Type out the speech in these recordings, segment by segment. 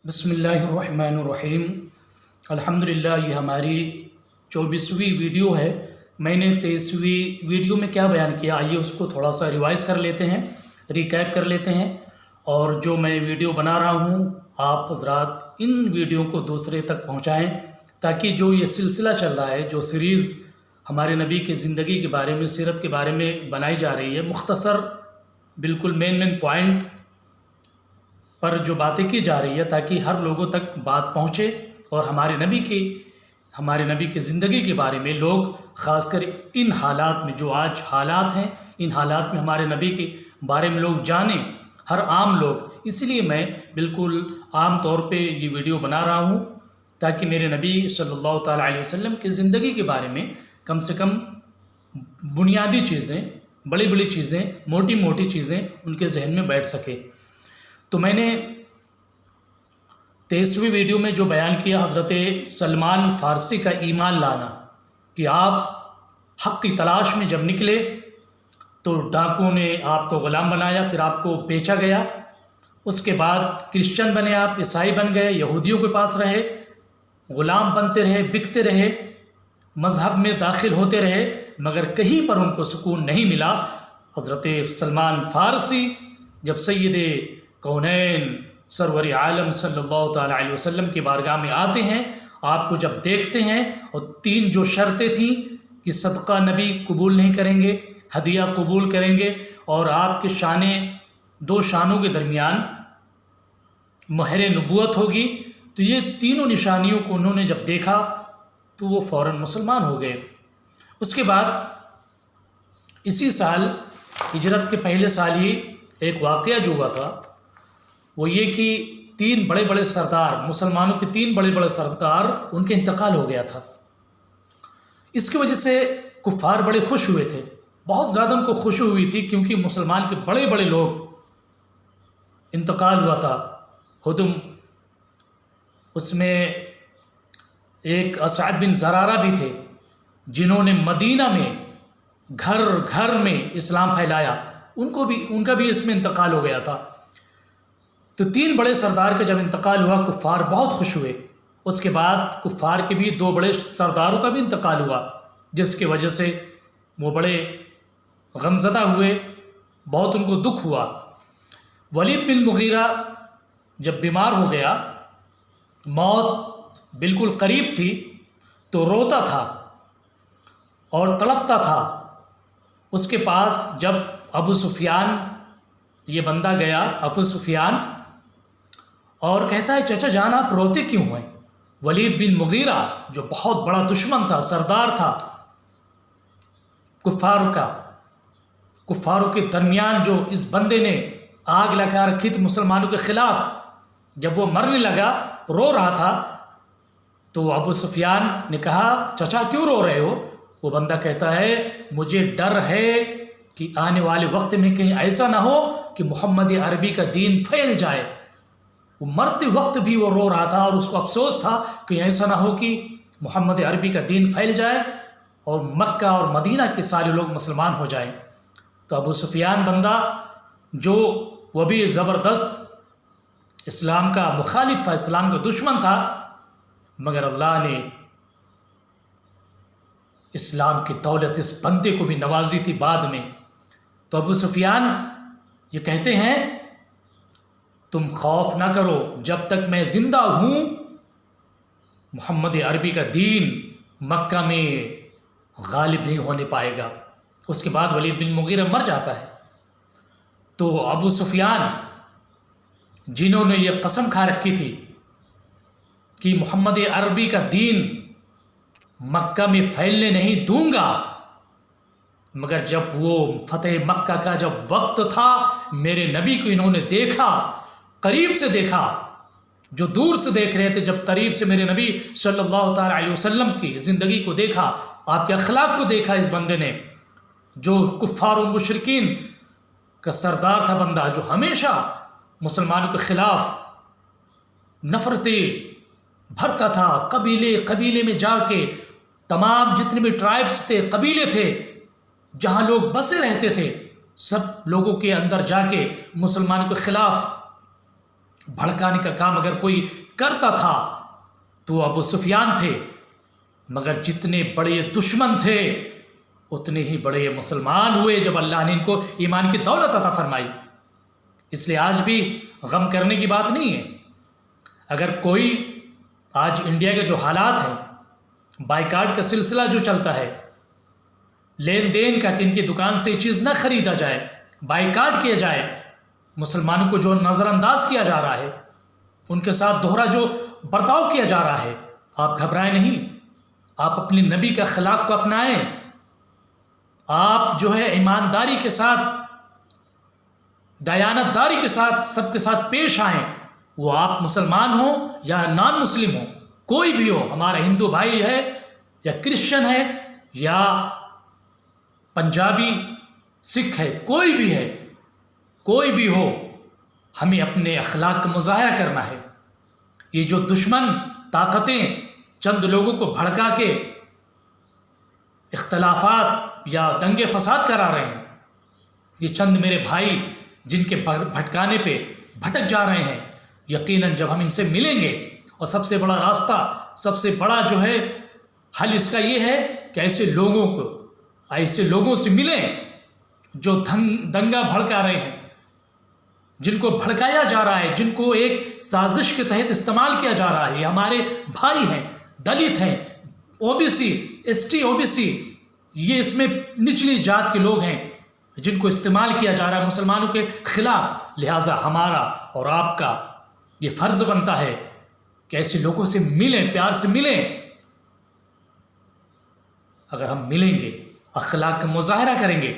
بسم اللہ الرحمن الرحیم۔ الحمدللہ، یہ ہماری 24ویں ویڈیو ہے۔ میں نے 23ویں ویڈیو میں کیا بیان کیا، آئیے اس کو تھوڑا سا ریوائز کر لیتے ہیں، ریکیپ کر لیتے ہیں۔ اور جو میں ویڈیو بنا رہا ہوں، آپ حضرات ان ویڈیو کو دوسرے تک پہنچائیں تاکہ جو یہ سلسلہ چل رہا ہے، جو سیریز ہمارے نبی کی زندگی کے بارے میں، سیرت کے بارے میں بنائی جا رہی ہے، مختصر بالکل مین پوائنٹ پر جو باتیں کی جا رہی ہے تاکہ ہر لوگوں تک بات پہنچے اور ہمارے نبی کی زندگی کے بارے میں لوگ، خاص کر ان حالات میں جو آج حالات ہیں، ان حالات میں ہمارے نبی کے بارے میں لوگ جانیں، ہر عام لوگ۔ اسی لیے میں بالکل عام طور پہ یہ ویڈیو بنا رہا ہوں تاکہ میرے نبی صلی اللہ تعالیٰ علیہ وسلم کی زندگی کے بارے میں کم سے کم بنیادی چیزیں، بڑی بڑی چیزیں، موٹی موٹی چیزیں ان کے ذہن میں بیٹھ سکے۔ تو میں نے 23ویں ویڈیو میں جو بیان کیا حضرت سلمان فارسی کا ایمان لانا، کہ آپ حق کی تلاش میں جب نکلے تو ڈاکوؤں نے آپ کو غلام بنایا، پھر آپ کو بیچا گیا، اس کے بعد کرسچن بنے، آپ عیسائی بن گئے، یہودیوں کے پاس رہے، غلام بنتے رہے، بکتے رہے، مذہب میں داخل ہوتے رہے، مگر کہیں پر ان کو سکون نہیں ملا۔ حضرت سلمان فارسی جب سید کونین سرور عالم صلی اللہ تعالیٰ علیہ وسلم کی بارگاہ میں آتے ہیں، آپ کو جب دیکھتے ہیں، اور 3 جو شرطیں تھیں کہ صدقہ نبی قبول نہیں کریں گے، ہدیہ قبول کریں گے، اور آپ کے دو شانوں کے درمیان مہر نبوت ہوگی، تو یہ تینوں نشانیوں کو انہوں نے جب دیکھا تو وہ فوراً مسلمان ہو گئے۔ اس کے بعد اسی سال، ہجرت کے پہلے سال ہی ایک واقعہ جو ہوا تھا، وہ یہ کہ 3 بڑے بڑے سردار، مسلمانوں کے 3 بڑے بڑے سردار، ان کے انتقال ہو گیا تھا۔ اس کی وجہ سے کفار بڑے خوش ہوئے تھے، بہت زیادہ ان کو خوشی ہوئی تھی، کیونکہ مسلمان کے بڑے بڑے لوگ انتقال ہوا تھا۔ ہدم، اس میں ایک اسعد بن زرارہ بھی تھے، جنہوں نے مدینہ میں گھر گھر میں اسلام پھیلایا، ان کا بھی اس میں انتقال ہو گیا تھا۔ تو 3 بڑے سردار کا جب انتقال ہوا، کفار بہت خوش ہوئے۔ اس کے بعد کفار کے بھی 2 بڑے سرداروں کا بھی انتقال ہوا، جس کی وجہ سے وہ بڑے غمزدہ ہوئے، بہت ان کو دکھ ہوا۔ ولید بن مغیرہ جب بیمار ہو گیا، موت بالکل قریب تھی، تو روتا تھا اور تڑپتا تھا۔ اس کے پاس جب ابو سفیان، یہ بندہ گیا، ابو سفیان، اور کہتا ہے، چچا جان آپ روتے کیوں ہیں؟ ولید بن مغیرہ جو بہت بڑا دشمن تھا، سردار تھا کفاروں کے درمیان، جو اس بندے نے آگ لگا رکھی تھی مسلمانوں کے خلاف، جب وہ مرنے لگا، رو رہا تھا، تو ابو سفیان نے کہا، چچا کیوں رو رہے ہو؟ وہ بندہ کہتا ہے، مجھے ڈر ہے کہ آنے والے وقت میں کہیں ایسا نہ ہو کہ محمد عربی کا دین پھیل جائے۔ وہ مرتے وقت بھی وہ رو رہا تھا، اور اس کو افسوس تھا کہ ایسا نہ ہو کہ محمد عربی کا دین پھیل جائے اور مکہ اور مدینہ کے سارے لوگ مسلمان ہو جائیں۔ تو ابو سفیان بندہ، جو وہ بھی زبردست اسلام کا مخالف تھا، اسلام کا دشمن تھا، مگر اللہ نے اسلام کی دولت اس بندے کو بھی نوازی تھی بعد میں۔ تو ابو سفیان یہ کہتے ہیں، تم خوف نہ کرو، جب تک میں زندہ ہوں محمد عربی کا دین مکہ میں غالب نہیں ہونے پائے گا۔ اس کے بعد ولید بن مغیرہ مر جاتا ہے۔ تو ابو سفیان، جنہوں نے یہ قسم کھا رکھی تھی کہ محمد عربی کا دین مکہ میں پھیلنے نہیں دوں گا، مگر جب وہ فتح مکہ کا جب وقت تھا، میرے نبی کو انہوں نے دیکھا، قریب سے دیکھا، جو دور سے دیکھ رہے تھے، جب قریب سے میرے نبی صلی اللہ تعالیٰ علیہ وسلم کی زندگی کو دیکھا، آپ کے اخلاق کو دیکھا، اس بندے نے، جو کفار و مشرکین کا سردار تھا، بندہ جو ہمیشہ مسلمانوں کے خلاف نفرتیں بھرتا تھا، قبیلے میں جا کے، تمام جتنے بھی ٹرائبس تھے، قبیلے تھے، جہاں لوگ بسے رہتے تھے، سب لوگوں کے اندر جا کے مسلمانوں کے خلاف بھڑکانے کا کام اگر کوئی کرتا تھا تو ابو سفیان تھے، مگر جتنے بڑے دشمن تھے اتنے ہی بڑے مسلمان ہوئے جب اللہ نے ان کو ایمان کی دولت عطا فرمائی۔ اس لیے آج بھی غم کرنے کی بات نہیں ہے۔ اگر کوئی آج انڈیا کے جو حالات ہیں، بائیکاٹ کا سلسلہ جو چلتا ہے، لین دین کا کہ ان کی دکان سے یہ چیز نہ خریدا جائے، بائیکاٹ کیا جائے، مسلمانوں کو جو نظر انداز کیا جا رہا ہے، ان کے ساتھ دوہرا جو برتاؤ کیا جا رہا ہے، آپ گھبرائیں نہیں، آپ اپنی نبی کا اخلاق کو اپنائیں، آپ جو ہے ایمانداری کے ساتھ، دیانت داری کے ساتھ سب کے ساتھ پیش آئیں، وہ آپ مسلمان ہوں یا نان مسلم ہوں، کوئی بھی ہو، ہمارا ہندو بھائی ہے یا کرسچن ہے یا پنجابی سکھ ہے، کوئی بھی ہے، کوئی بھی ہو، ہمیں اپنے اخلاق کا مظاہرہ کرنا ہے۔ یہ جو دشمن طاقتیں چند لوگوں کو بھڑکا کے اختلافات یا دنگے فساد کرا رہے ہیں، یہ چند میرے بھائی جن کے بھٹکانے پہ بھٹک جا رہے ہیں، یقیناً جب ہم ان سے ملیں گے، اور سب سے بڑا راستہ، سب سے بڑا جو ہے حل اس کا یہ ہے کہ ایسے لوگوں سے ملیں جو دنگا بھڑکا رہے ہیں، جن کو بھڑکایا جا رہا ہے، جن کو ایک سازش کے تحت استعمال کیا جا رہا ہے۔ یہ ہمارے بھائی ہیں، دلت ہیں، O B C, S T, O B C, یہ اس میں نچلی جات کے لوگ ہیں جن کو استعمال کیا جا رہا ہے مسلمانوں کے خلاف۔ لہٰذا ہمارا اور آپ کا یہ فرض بنتا ہے کہ ایسے لوگوں سے ملیں، پیار سے ملیں۔ اگر ہم ملیں گے، اخلاق کا مظاہرہ کریں گے،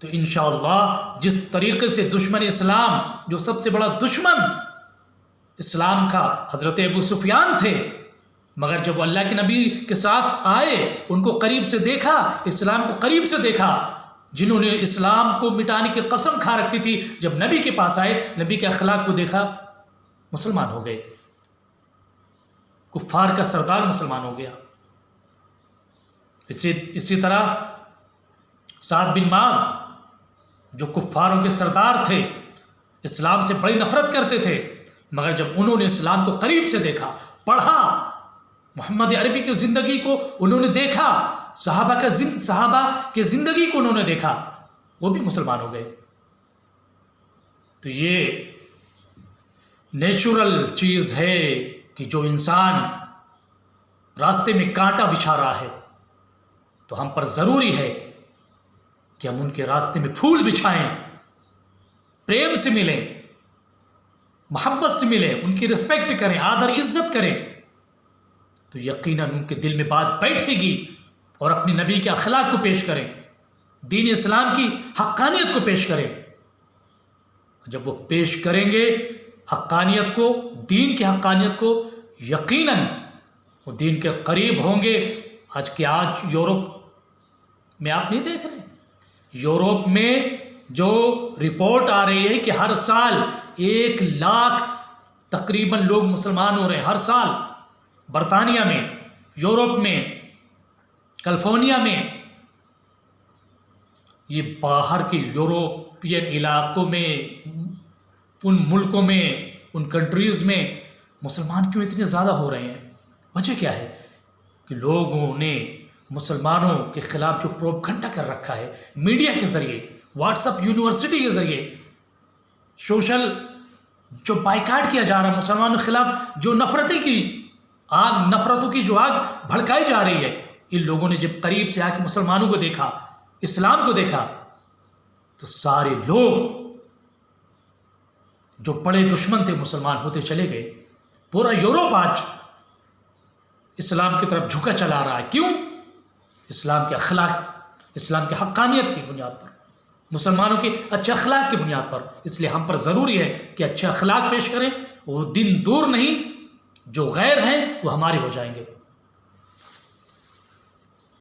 تو انشاءاللہ جس طریقے سے دشمن اسلام، جو سب سے بڑا دشمن اسلام کا حضرت ابو سفیان تھے، مگر جب وہ اللہ کے نبی کے ساتھ آئے، ان کو قریب سے دیکھا، اسلام کو قریب سے دیکھا، جنہوں نے اسلام کو مٹانے کی قسم کھا رکھی تھی، جب نبی کے پاس آئے، نبی کے اخلاق کو دیکھا، مسلمان ہو گئے، کفار کا سردار مسلمان ہو گیا۔ اسی طرح سعد بن معاذ جو کفاروں کے سردار تھے، اسلام سے بڑی نفرت کرتے تھے، مگر جب انہوں نے اسلام کو قریب سے دیکھا، پڑھا، محمد عربی کی زندگی کو انہوں نے دیکھا، صحابہ کے زندگی کو انہوں نے دیکھا، وہ بھی مسلمان ہو گئے۔ تو یہ نیچرل چیز ہے کہ جو انسان راستے میں کانٹا بچھا رہا ہے تو ہم پر ضروری ہے کہ ہم ان کے راستے میں پھول بچھائیں، پریم سے ملیں، محبت سے ملیں، ان کی رسپیکٹ کریں، آدر عزت کریں، تو یقیناً ان کے دل میں بات بیٹھے گی، اور اپنی نبی کے اخلاق کو پیش کریں، دین اسلام کی حقانیت کو پیش کریں۔ جب وہ پیش کریں گے حقانیت کو، دین کی حقانیت کو، یقیناً وہ دین کے قریب ہوں گے۔ آج یورپ میں آپ نہیں دیکھ رہے، یورپ میں جو رپورٹ آ رہی ہے کہ ہر سال 1 لاکھ تقریباً لوگ مسلمان ہو رہے ہیں، ہر سال، برطانیہ میں، یورپ میں، کیلیفورنیا میں، یہ باہر کے یوروپین علاقوں میں، ان ملکوں میں، ان کنٹریز میں مسلمان کیوں اتنے زیادہ ہو رہے ہیں؟ وجہ کیا ہے؟ کہ لوگوں نے مسلمانوں کے خلاف جو پروپیگنڈا کر رکھا ہے، میڈیا کے ذریعے، واٹس اپ یونیورسٹی کے ذریعے، سوشل جو بائیکاٹ کیا جا رہا ہے مسلمانوں کے خلاف، جو نفرتوں کی جو آگ بھڑکائی جا رہی ہے، ان لوگوں نے جب قریب سے آ کے مسلمانوں کو دیکھا، اسلام کو دیکھا، تو سارے لوگ جو بڑے دشمن تھے مسلمان ہوتے چلے گئے۔ پورا یورپ آج اسلام کی طرف جھکا چلا رہا ہے۔ کیوں؟ اسلام کے اخلاق، اسلام کے حقانیت کی بنیاد پر، مسلمانوں کے اچھے اخلاق کی بنیاد پر۔ اس لیے ہم پر ضروری ہے کہ اچھے اخلاق پیش کریں، وہ دن دور نہیں، جو غیر ہیں وہ ہمارے ہو جائیں گے۔